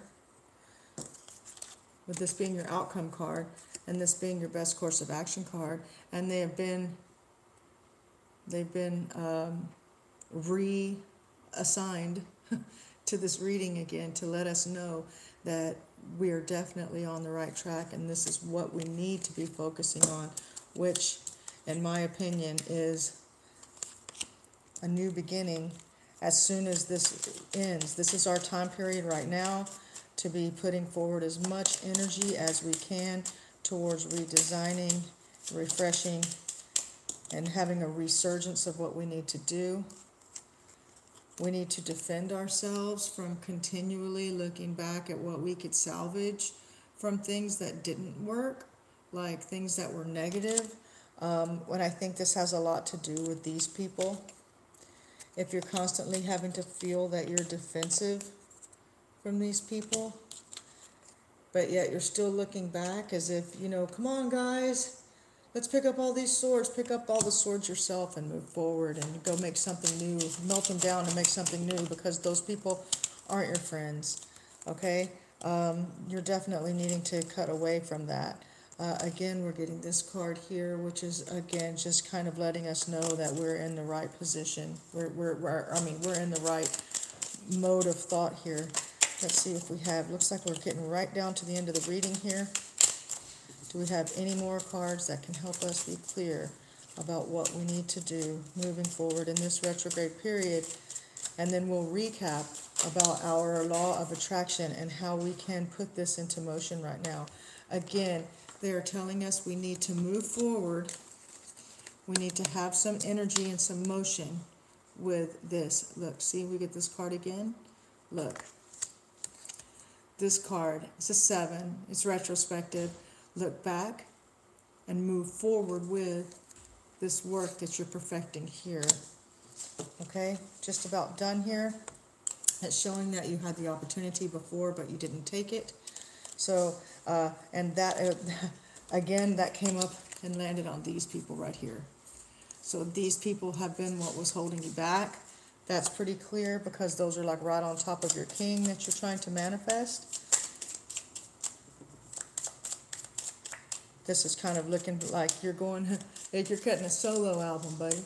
with this being your outcome card and this being your best course of action card. And they've been reassigned to this reading again to let us know that we are definitely on the right track, and this is what we need to be focusing on, which in my opinion is a new beginning as soon as this ends. This is our time period right now to be putting forward as much energy as we can towards redesigning, refreshing, and having a resurgence of what we need to do. We need to defend ourselves from continually looking back at what we could salvage from things that didn't work, like things that were negative. When I think this has a lot to do with these people. If you're constantly having to feel that you're defensive from these people, but yet you're still looking back as if, you know, come on guys, let's pick up all these swords, pick up all the swords yourself and move forward and go make something new, melt them down and make something new, because those people aren't your friends, okay? You're definitely needing to cut away from that. Again, we're getting this card here, which is, again, just kind of letting us know that we're in the right position. We're in the right mode of thought here. Let's see if we have, looks like we're getting right down to the end of the reading here. Do we have any more cards that can help us be clear about what we need to do moving forward in this retrograde period? And then we'll recap about our law of attraction and how we can put this into motion right now. Again, they are telling us we need to move forward. We need to have some energy and some motion with this. Look, see, we get this card again. Look, this card, it's a 7. It's retrospective. Look back and move forward with this work that you're perfecting here. Okay, just about done here. It's showing that you had the opportunity before, but you didn't take it. So, and that, again, that came up and landed on these people right here. So these people have been what was holding you back. That's pretty clear, because those are like right on top of your king that you're trying to manifest. This is kind of looking like you're going, like you're cutting a solo album, buddy.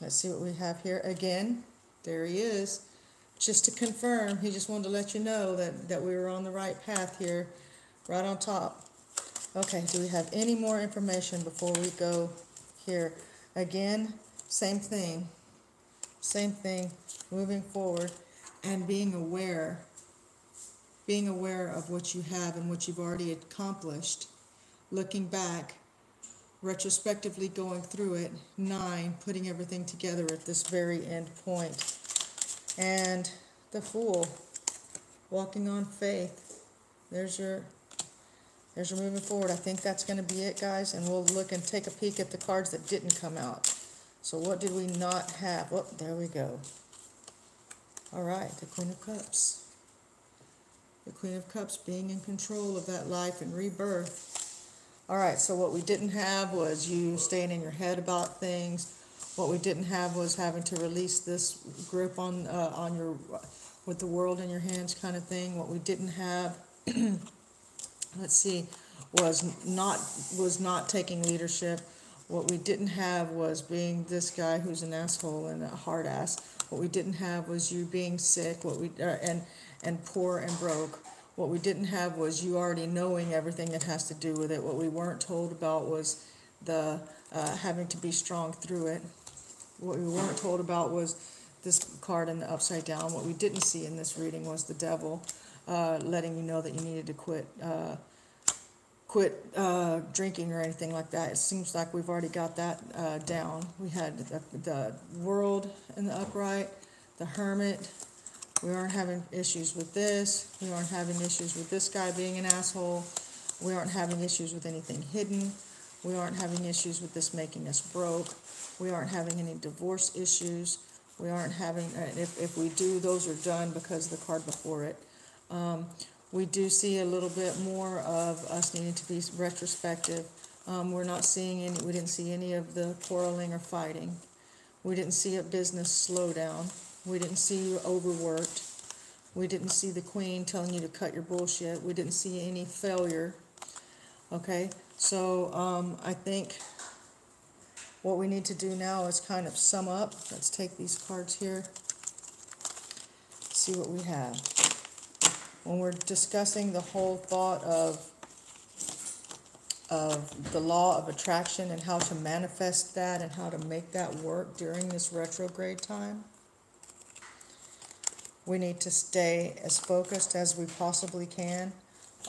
Let's see what we have here. Again, there he is. Just to confirm, he just wanted to let you know that we were on the right path here, right on top. Okay, do we have any more information before we go here? Again, same thing, moving forward and being aware of what you have and what you've already accomplished, looking back, retrospectively going through it. 9, putting everything together at this very end point. And the Fool, walking on faith. There's your moving forward. I think that's going to be it, guys. And we'll look and take a peek at the cards that didn't come out. So what did we not have? Oh, there we go. All right, the Queen of Cups. The Queen of Cups being in control of that life and rebirth. All right, so what we didn't have was you staying in your head about things. What we didn't have was having to release this grip on your, with the world in your hands kind of thing. What we didn't have, let's see, was not taking leadership. What we didn't have was being this guy who's an asshole and a hard ass. What we didn't have was you being sick. And poor and broke. What we didn't have was you already knowing everything that has to do with it. What we weren't told about was the having to be strong through it. What we weren't told about was this card in the upside down. What we didn't see in this reading was the devil letting you know that you needed to quit drinking or anything like that. It seems like we've already got that down. We had the world in the upright, the hermit. We aren't having issues with this. We aren't having issues with this guy being an asshole. We aren't having issues with anything hidden. We aren't having issues with this making us broke. We aren't having any divorce issues. We aren't having, if we do, those are done because of the card before it. We do see a little bit more of us needing to be retrospective. We're not seeing any, we didn't see any of the quarreling or fighting. We didn't see a business slow down. We didn't see you overworked. We didn't see the queen telling you to cut your bullshit. We didn't see any failure. Okay, so I think what we need to do now is kind of sum up. Let's take these cards here, see what we have. When we're discussing the whole thought of the law of attraction and how to manifest that and how to make that work during this retrograde time, we need to stay as focused as we possibly can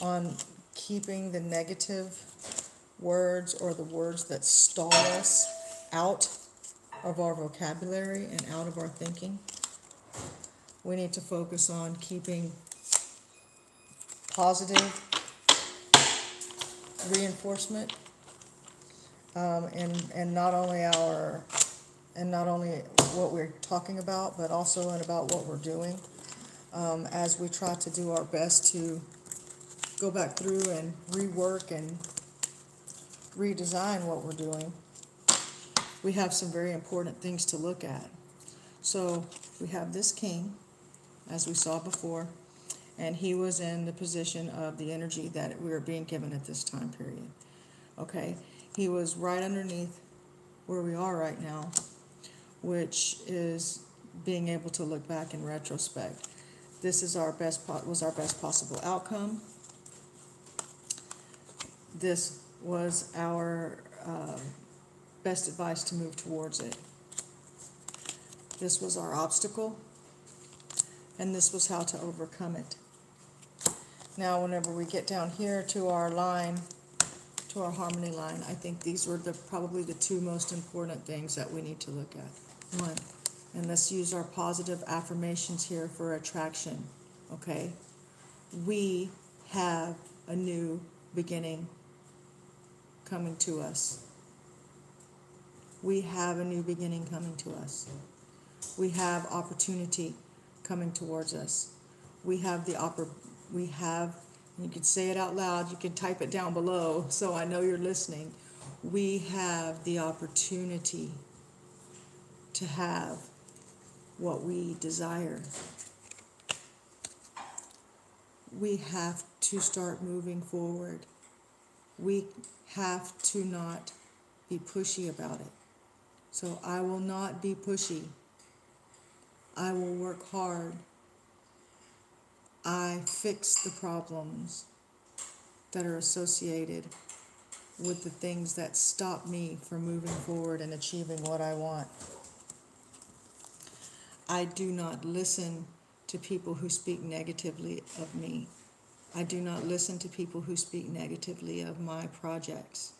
on keeping the negative words or the words that stall us out of our vocabulary and out of our thinking. We need to focus on keeping positive reinforcement, and not only what we're talking about, but also about what we're doing, as we try to do our best to go back through and rework and redesign what we're doing. We have some very important things to look at. So we have this king, as we saw before, and he was in the position of the energy that we were being given at this time period. Okay, he was right underneath where we are right now, which is being able to look back in retrospect. This is was our best possible outcome. This was our best advice to move towards it. This was our obstacle, and this was how to overcome it. Now, whenever we get down here to our line, to our harmony line, I think these were probably the two most important things that we need to look at. One, and let's use our positive affirmations here for attraction, okay? We have a new beginning coming to us. We have a new beginning coming to us. We have opportunity coming towards us. We have you can say it out loud, you can type it down below so I know you're listening. We have the opportunity to have what we desire. We have to start moving forward. We have to not be pushy about it. So I will not be pushy. I will work hard. I fix the problems that are associated with the things that stop me from moving forward and achieving what I want. I do not listen to people who speak negatively of me. I do not listen to people who speak negatively of my projects.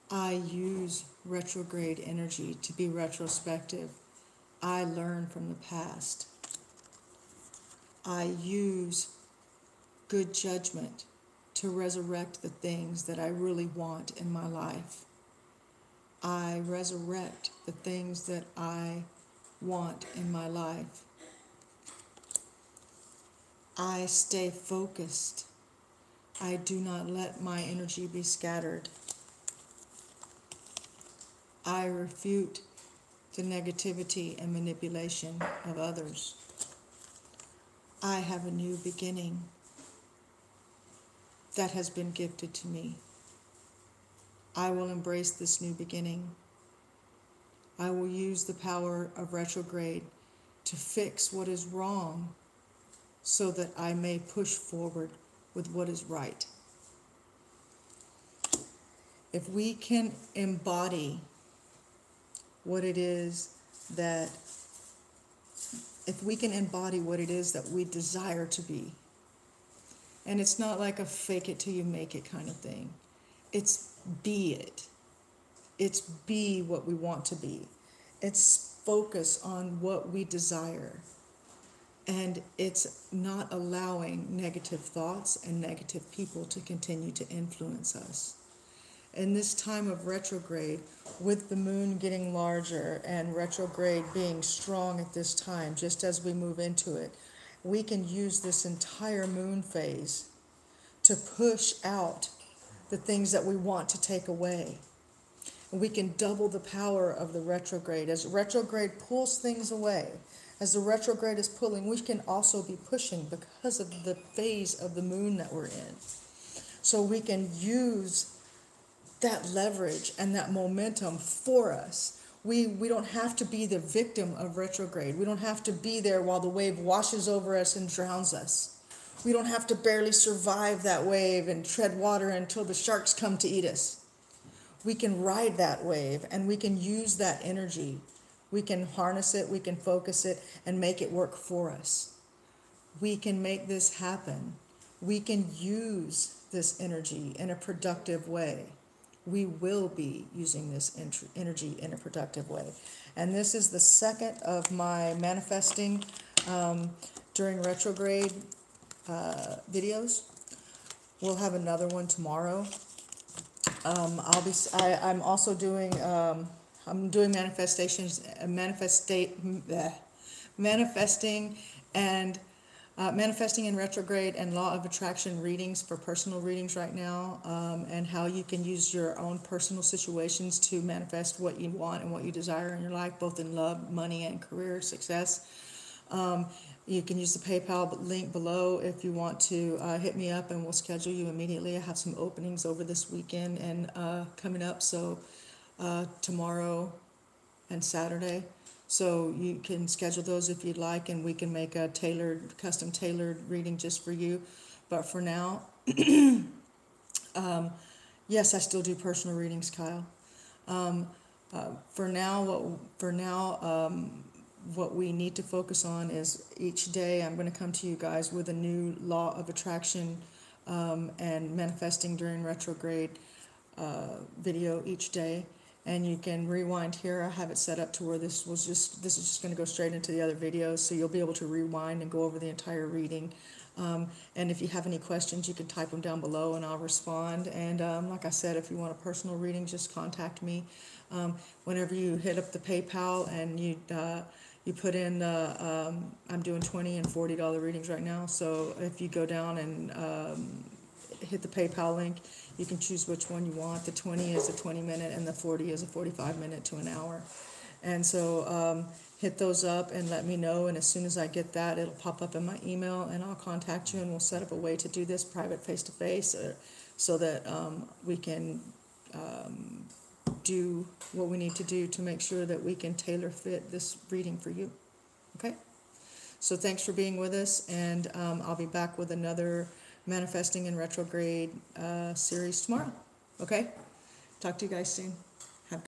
I use retrograde energy to be retrospective. I learn from the past. I use good judgment to resurrect the things that I really want in my life. I resurrect the things that I want in my life. I stay focused. I do not let my energy be scattered. I refute the negativity and manipulation of others. I have a new beginning that has been gifted to me. I will embrace this new beginning. I will use the power of retrograde to fix what is wrong so that I may push forward with what is right. If we can embody what it is that we desire to be. And it's not like a fake it till you make it kind of thing. It's be it. It's be what we want to be. It's focus on what we desire. And it's not allowing negative thoughts and negative people to continue to influence us. In this time of retrograde, with the moon getting larger and retrograde being strong at this time, just as we move into it, we can use this entire moon phase to push out the things that we want to take away. We can double the power of the retrograde. As retrograde pulls things away, as the retrograde is pulling, we can also be pushing because of the phase of the moon that we're in. So we can use that leverage and that momentum for us. We don't have to be the victim of retrograde. We don't have to be there while the wave washes over us and drowns us. We don't have to barely survive that wave and tread water until the sharks come to eat us. We can ride that wave and we can use that energy. We can harness it, we can focus it, and make it work for us. We can make this happen. We can use this energy in a productive way. We will be using this energy in a productive way. And this is the second of my manifesting during retrograde videos. We'll have another one tomorrow. I'm also doing I'm doing manifesting and manifesting in retrograde and law of attraction readings for personal readings right now, and how you can use your own personal situations to manifest what you want and what you desire in your life, both in love, money, and career success. You can use the PayPal link below if you want to hit me up, and we'll schedule you immediately. I have some openings over this weekend and coming up, so tomorrow and Saturday. So you can schedule those if you'd like, and we can make a custom tailored reading just for you. But for now, yes, I still do personal readings, Kyle. What we need to focus on is each day I'm going to come to you guys with a new law of attraction and manifesting during retrograde video each day. And you can rewind here. I have it set up to where this is just going to go straight into the other videos, so you'll be able to rewind and go over the entire reading. And if you have any questions, you can type them down below and I'll respond. And like I said, if you want a personal reading, just contact me. Whenever you hit up the PayPal and you put in, I'm doing $20 and $40 readings right now. So if you go down and hit the PayPal link, you can choose which one you want. The 20 is a 20-minute and the 40 is a 45-minute to an hour. And so hit those up and let me know. And as soon as I get that, it'll pop up in my email and I'll contact you and we'll set up a way to do this private face-to-face so that we can do what we need to do to make sure that we can tailor fit this reading for you. Okay? So thanks for being with us, and I'll be back with another Manifesting in Retrograde series tomorrow. Okay? Talk to you guys soon.